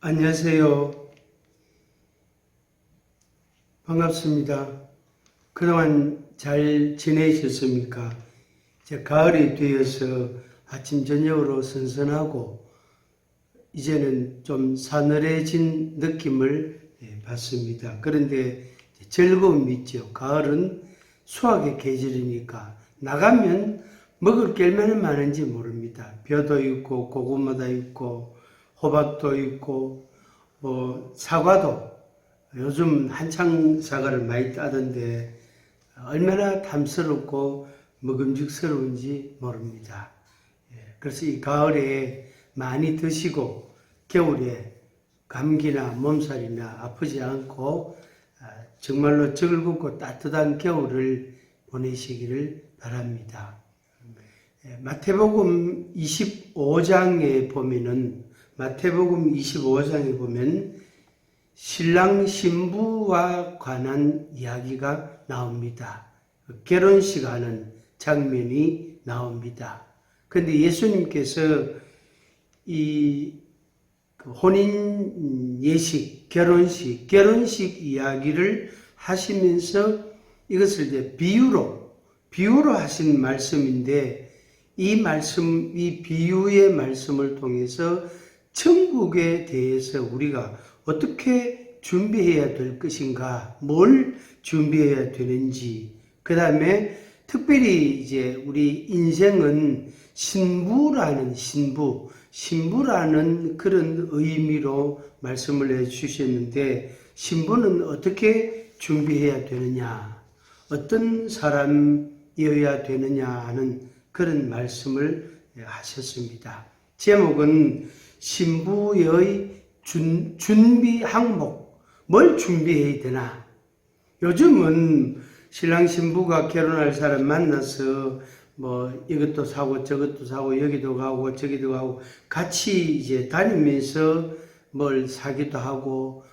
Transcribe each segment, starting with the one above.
안녕하세요. 반갑습니다. 그동안 잘 지내셨습니까? 이제 가을이 되어서 아침 저녁으로 선선하고 이제는 좀 사늘해진 느낌을 받습니다. 그런데 즐거움이 있죠. 가을은 수확의 계절이니까 나가면 먹을 게 얼마나 많은지 모릅니다. 벼도 있고 고구마도 있고 호박도 있고 사과도 요즘 한창 사과를 많이 따던데 얼마나 탐스럽고 먹음직스러운지 모릅니다. 그래서 이 가을에 많이 드시고 겨울에 감기나 몸살이나 아프지 않고 정말로 즐겁고 따뜻한 겨울을 보내시기를 바랍니다. 마태복음 25장에 보면 신랑 신부와 관한 이야기가 나옵니다. 결혼식 하는 장면이 나옵니다. 그런데 예수님께서 이 혼인 예식, 결혼식 이야기를 하시면서 이것을 이제 비유로 하신 말씀인데 이 비유의 말씀을 통해서 천국에 대해서 우리가 어떻게 준비해야 될 것인가, 뭘 준비해야 되는지, 그 다음에 특별히 이제 우리 인생은 신부라는 그런 의미로 말씀을 해 주셨는데, 신부는 어떻게 준비해야 되느냐, 어떤 사람이어야 되느냐 하는 그런 말씀을 하셨습니다. 제목은 신부의 준비 항목, 뭘 준비해야 되나? 요즘은 신랑 신부가 결혼할 사람 만나서 이것도 사고 저것도 사고 여기도 가고 저기도 가고 같이 이제 다니면서 뭘 사기도 하고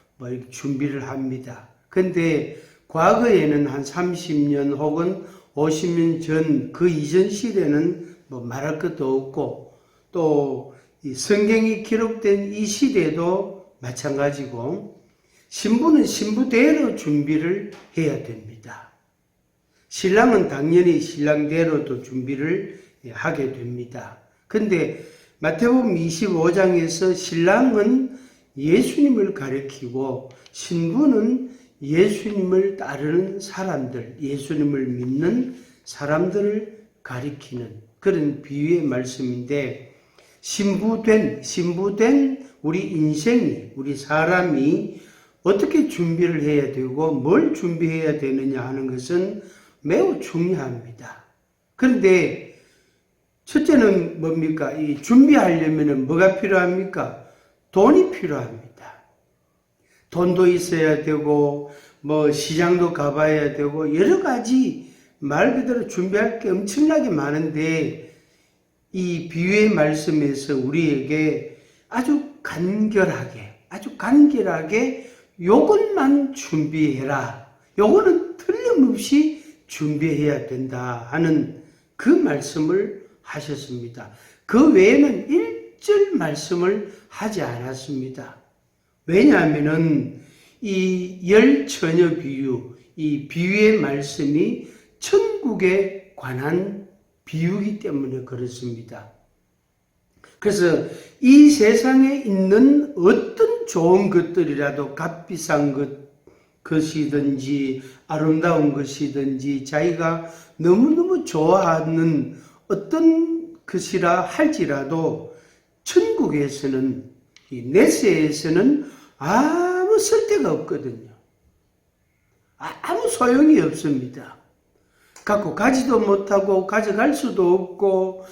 준비를 합니다. 근데 과거에는 한 30년 혹은 50년 전 그 이전 시대는 말할 것도 없고 또 성경이 기록된 이 시대도 마찬가지고 신부는 신부대로 준비를 해야 됩니다. 신랑은 당연히 신랑대로도 준비를 하게 됩니다. 근데 마태복음 25장에서 신랑은 예수님을 가리키고 신부는 예수님을 따르는 사람들, 예수님을 믿는 사람들을 가리키는 그런 비유의 말씀인데 신부된 우리 인생이, 우리 사람이 어떻게 준비를 해야 되고 뭘 준비해야 되느냐 하는 것은 매우 중요합니다. 그런데 첫째는 뭡니까? 이 준비하려면 뭐가 필요합니까? 돈이 필요합니다. 돈도 있어야 되고 시장도 가봐야 되고 여러 가지 말 그대로 준비할 게 엄청나게 많은데 이 비유의 말씀에서 우리에게 아주 간결하게 요것만 준비해라. 요거는 틀림없이 준비해야 된다 하는 그 말씀을 하셨습니다. 그 외에는 일절 말씀을 하지 않았습니다. 왜냐하면은 이 열처녀 비유, 이 비유의 말씀이 천국에 관한 비유이기 때문에 그렇습니다. 그래서 이 세상에 있는 어떤 좋은 것들이라도 값비싼 것이든지 아름다운 것이든지 자기가 너무너무 좋아하는 어떤 것이라 할지라도 천국에서는 이 내세에서는 아무 쓸데가 없거든요. 아무 소용이 없습니다. 갖고 가지도 못하고 가져갈 수도 없고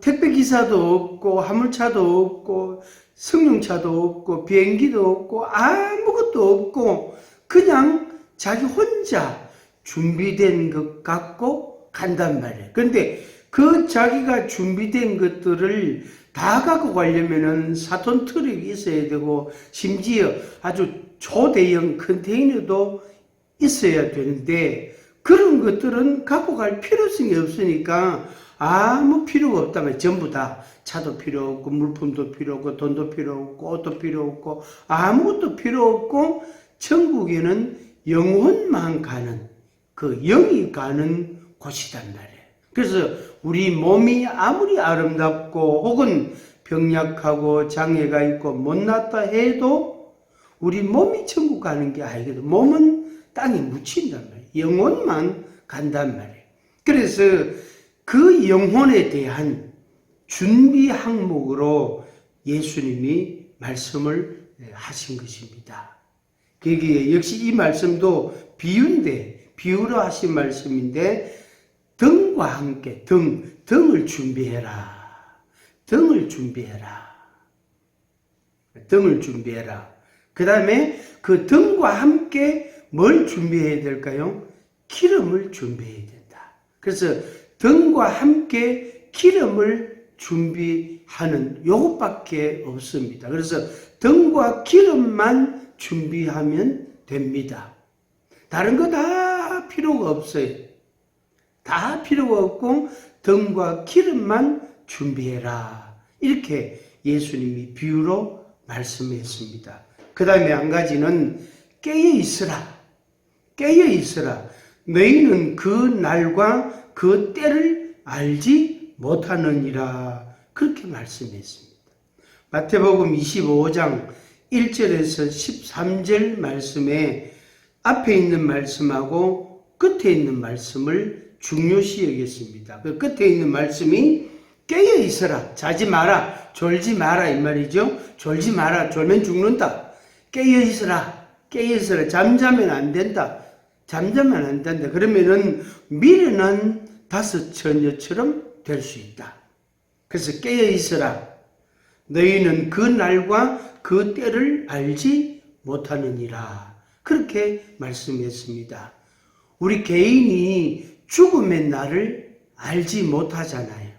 택배기사도 없고 화물차도 없고 승용차도 없고 비행기도 없고 아무것도 없고 그냥 자기 혼자 준비된 것 갖고 간단 말이에요. 그런데 그 자기가 준비된 것들을 다 갖고 가려면은 4톤 트럭이 있어야 되고 심지어 아주 초대형 컨테이너도 있어야 되는데 그런 것들은 갖고 갈 필요성이 없으니까 아무 필요가 없다면 전부 다 차도 필요 없고 물품도 필요 없고 돈도 필요 없고 옷도 필요 없고 아무것도 필요 없고 천국에는 영혼만 가는 그 영이 가는 곳이단 말이에요. 그래서 우리 몸이 아무리 아름답고 혹은 병약하고 장애가 있고 못났다 해도 우리 몸이 천국 가는 게 아니거든. 몸은 땅에 묻힌단 말이에요. 영혼만 간단 말이에요. 그래서 그 영혼에 대한 준비 항목으로 예수님이 말씀을 하신 것입니다. 거기에 역시 이 말씀도 비유로 하신 말씀인데 등과 함께 등을 준비해라. 등을 준비해라. 그 다음에 그 등과 함께 뭘 준비해야 될까요? 기름을 준비해야 된다. 그래서 등과 함께 기름을 준비하는 요것밖에 없습니다. 그래서 등과 기름만 준비하면 됩니다. 다른 거 다 필요가 없어요. 다 필요가 없고 등과 기름만 준비해라. 이렇게 예수님이 비유로 말씀했습니다. 그 다음에 한 가지는 깨어있으라. 너희는 그 날과 그 때를 알지 못하느니라. 그렇게 말씀했습니다. 마태복음 25장 1절에서 13절 말씀에 앞에 있는 말씀하고 끝에 있는 말씀을 중요시 여겼습니다. 그 끝에 있는 말씀이 깨어 있어라, 자지 마라, 졸지 마라 이 말이죠. 졸지 마라, 졸면 죽는다. 깨어 있어라, 잠자면 안 된다. 그러면은 미련한 다섯 처녀처럼 될 수 있다. 그래서 깨어 있어라. 너희는 그 날과 그 때를 알지 못하느니라. 그렇게 말씀했습니다. 우리 개인이 죽음의 날을 알지 못하잖아요.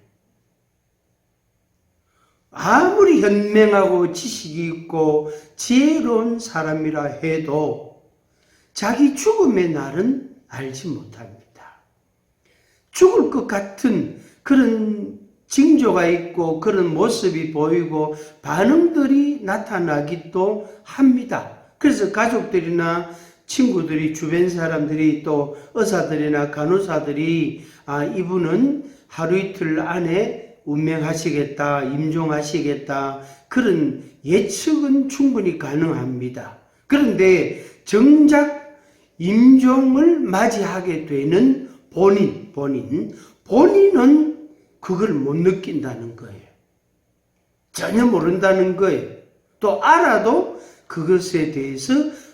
아무리 현명하고 지식이 있고 지혜로운 사람이라 해도 자기 죽음의 날은 알지 못합니다. 죽을 것 같은 그런 징조가 있고 그런 모습이 보이고 반응들이 나타나기도 합니다. 그래서 가족들이나 친구들이, 주변 사람들이, 또 의사들이나 간호사들이 이분은 하루 이틀 안에 운명하시겠다, 임종하시겠다, 그런 예측은 충분히 가능합니다. 그런데 정작 임종을 맞이하게 되는 본인은 그걸 못 느낀다는 거예요. 전혀 모른다는 거예요. 또 알아도 그것에 대해서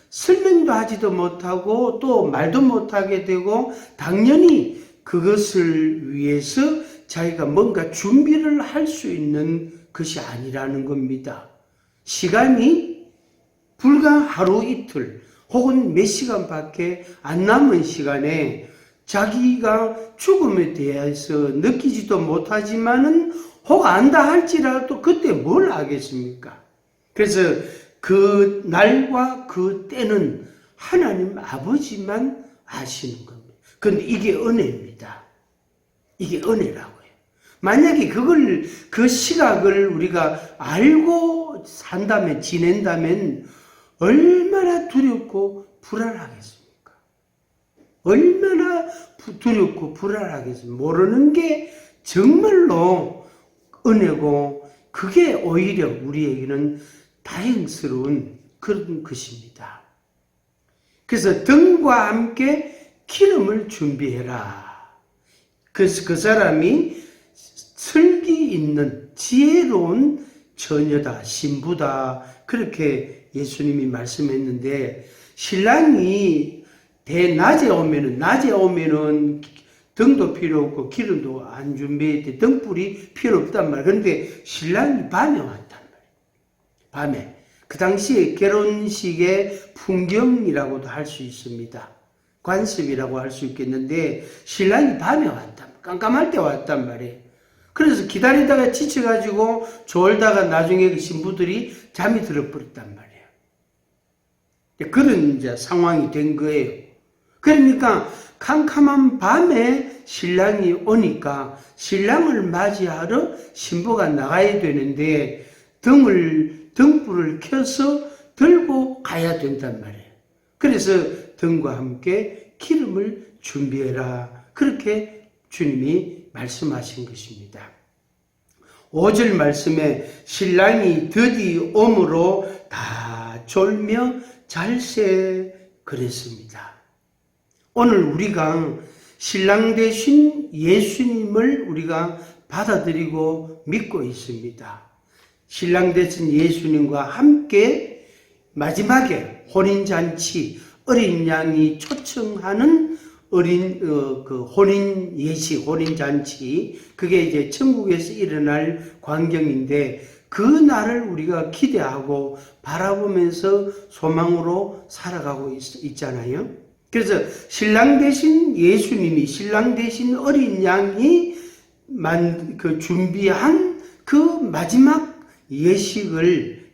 설명도 하지도 못하고 또 말도 못하게 되고 당연히 그것을 위해서 자기가 뭔가 준비를 할 수 있는 것이 아니라는 겁니다. 시간이 불과 하루 이틀 혹은 몇 시간밖에 안 남은 시간에 자기가 죽음에 대해서 느끼지도 못하지만은 혹 안다 할지라도 그때 뭘 하겠습니까? 그래서 그 날과 그 때는 하나님 아버지만 아시는 겁니다. 그런데 이게 은혜입니다. 이게 은혜라고요. 만약에 그 시각을 우리가 알고 산다면, 지낸다면 얼마나 두렵고 불안하겠습니까? 얼마나 두렵고 불안하겠습니까? 모르는 게 정말로 은혜고 그게 오히려 우리에게는 다행스러운 그런 것입니다. 그래서 등과 함께 기름을 준비해라. 그래서 그 사람이 슬기 있는 지혜로운 처녀다, 신부다, 그렇게 예수님이 말씀했는데, 신랑이 낮에 오면은 등도 필요 없고 기름도 안 준비했대, 등불이 필요 없단 말이에요. 그런데 신랑이 밤에 왔단 말이에요. 밤에. 그 당시에 결혼식의 풍경이라고도 할 수 있습니다. 관습이라고 할 수 있겠는데, 신랑이 밤에 왔단 말이에요. 깜깜할 때 왔단 말이에요. 그래서 기다리다가 지쳐가지고 졸다가 나중에 그 신부들이 잠이 들어버렸단 말이에요. 그런 이제 상황이 된 거예요. 그러니까 캄캄한 밤에 신랑이 오니까 신랑을 맞이하러 신부가 나가야 되는데 등불을 켜서 들고 가야 된단 말이에요. 그래서 등과 함께 기름을 준비해라. 그렇게 주님이 말씀하신 것입니다. 5절 말씀에 신랑이 드디 오므로 다 졸며 잘세 그랬습니다. 오늘 우리가 신랑 되신 예수님을 우리가 받아들이고 믿고 있습니다. 신랑 되신 예수님과 함께 마지막에 혼인잔치, 어린 양이 초청하는 혼인 예식, 혼인잔치, 그게 이제 천국에서 일어날 광경인데, 그 날을 우리가 기대하고 바라보면서 소망으로 살아가고 있잖아요. 그래서 신랑 대신 예수님이, 신랑 대신 어린 양이 준비한 그 마지막 예식을,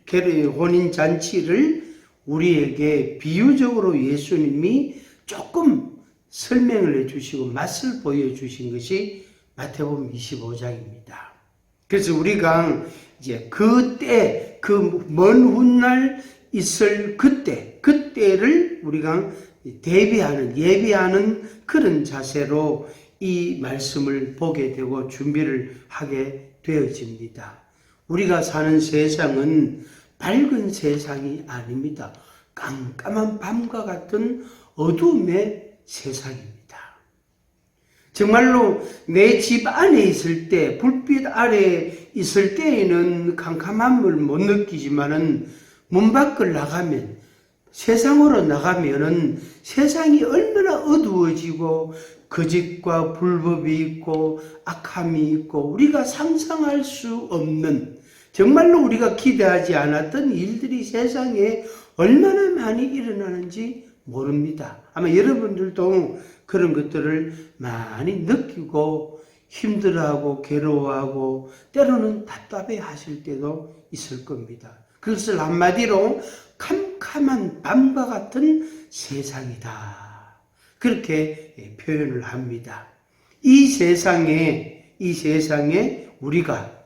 혼인잔치를 우리에게 비유적으로 예수님이 조금 설명을 해주시고 맛을 보여주신 것이 마태복음 25장입니다. 그래서 우리가 이제 그때, 그 먼 훗날 있을 그때를 우리가 예비하는 그런 자세로 이 말씀을 보게 되고 준비를 하게 되어집니다. 우리가 사는 세상은 밝은 세상이 아닙니다. 깜깜한 밤과 같은 어둠의 세상입니다. 정말로 내 집 안에 있을 때, 불빛 아래 있을 때에는 캄캄함을 못 느끼지만은 문 밖을 나가면, 세상으로 나가면은 세상이 얼마나 어두워지고 거짓과 불법이 있고 악함이 있고 우리가 상상할 수 없는, 정말로 우리가 기대하지 않았던 일들이 세상에 얼마나 많이 일어나는지 모릅니다. 아마 여러분들도 그런 것들을 많이 느끼고 힘들어하고 괴로워하고 때로는 답답해 하실 때도 있을 겁니다. 그것을 한마디로 캄캄한 밤과 같은 세상이다. 그렇게 표현을 합니다. 이 세상에 우리가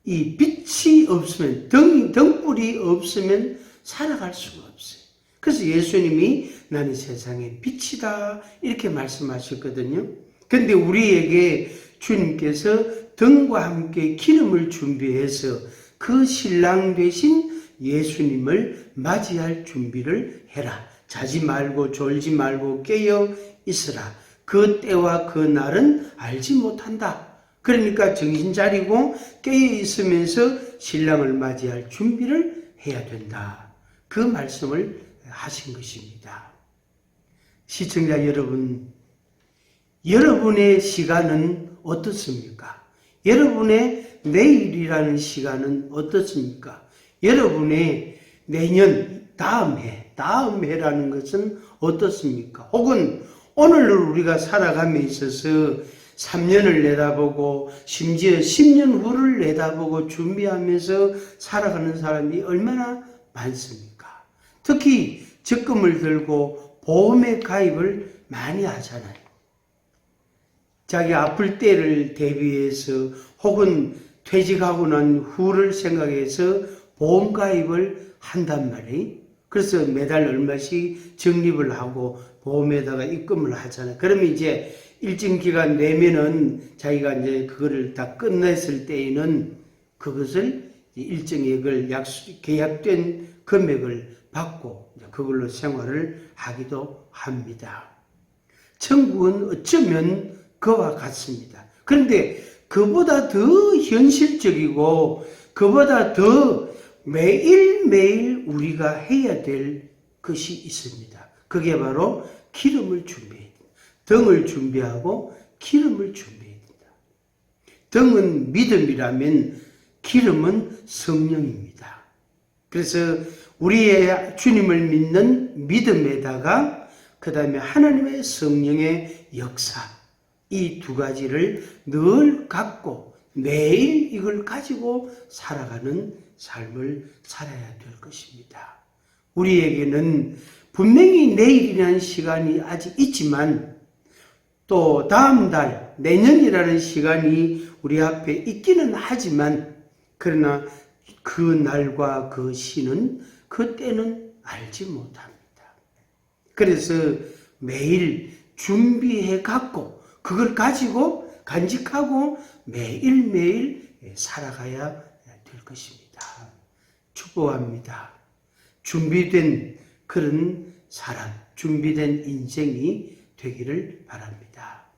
이 빛이 없으면, 등불이 없으면 살아갈 수가 없어요. 그래서 예수님이 나는 세상의 빛이다 이렇게 말씀하셨거든요. 그런데 우리에게 주님께서 등과 함께 기름을 준비해서 그 신랑 되신 예수님을 맞이할 준비를 해라. 자지 말고 졸지 말고 깨어 있으라. 그 때와 그 날은 알지 못한다. 그러니까 정신 차리고 깨어 있으면서 신랑을 맞이할 준비를 해야 된다. 그 말씀을 하신 것입니다. 시청자 여러분, 여러분의 시간은 어떻습니까? 여러분의 내일이라는 시간은 어떻습니까? 여러분의 내년, 다음 해라는 것은 어떻습니까? 혹은 오늘을 우리가 살아감에 있어서 3년을 내다보고 심지어 10년 후를 내다보고 준비하면서 살아가는 사람이 얼마나 많습니까? 특히 적금을 들고 보험에 가입을 많이 하잖아요. 자기 아플 때를 대비해서 혹은 퇴직하고 난 후를 생각해서 보험 가입을 한단 말이에요. 그래서 매달 얼마씩 적립을 하고 보험에다가 입금을 하잖아요. 그러면 이제 일정 기간 내면은 자기가 이제 그거를 다 끝냈을 때에는 그것을 일정액을 계약된 금액을 받고 그걸로 생활을 하기도 합니다. 천국은 어쩌면 그와 같습니다. 그런데 그보다 더 현실적이고 그보다 더 매일매일 우리가 해야 될 것이 있습니다. 그게 바로 기름을 준비해야 됩니다. 등을 준비하고 기름을 준비해야 됩니다. 등은 믿음이라면 기름은 성령입니다. 그래서 우리의 주님을 믿는 믿음에다가 그 다음에 하나님의 성령의 역사, 이 두 가지를 늘 갖고 매일 이걸 가지고 살아가는 삶을 살아야 될 것입니다. 우리에게는 분명히 내일이라는 시간이 아직 있지만 또 다음 달, 내년이라는 시간이 우리 앞에 있기는 하지만 그러나 그 날과 그 시는 그 때는 알지 못합니다. 그래서 매일 준비해 갖고 그걸 가지고 간직하고 매일매일 살아가야 될 것입니다. 축복합니다. 준비된 그런 사람, 준비된 인생이 되기를 바랍니다.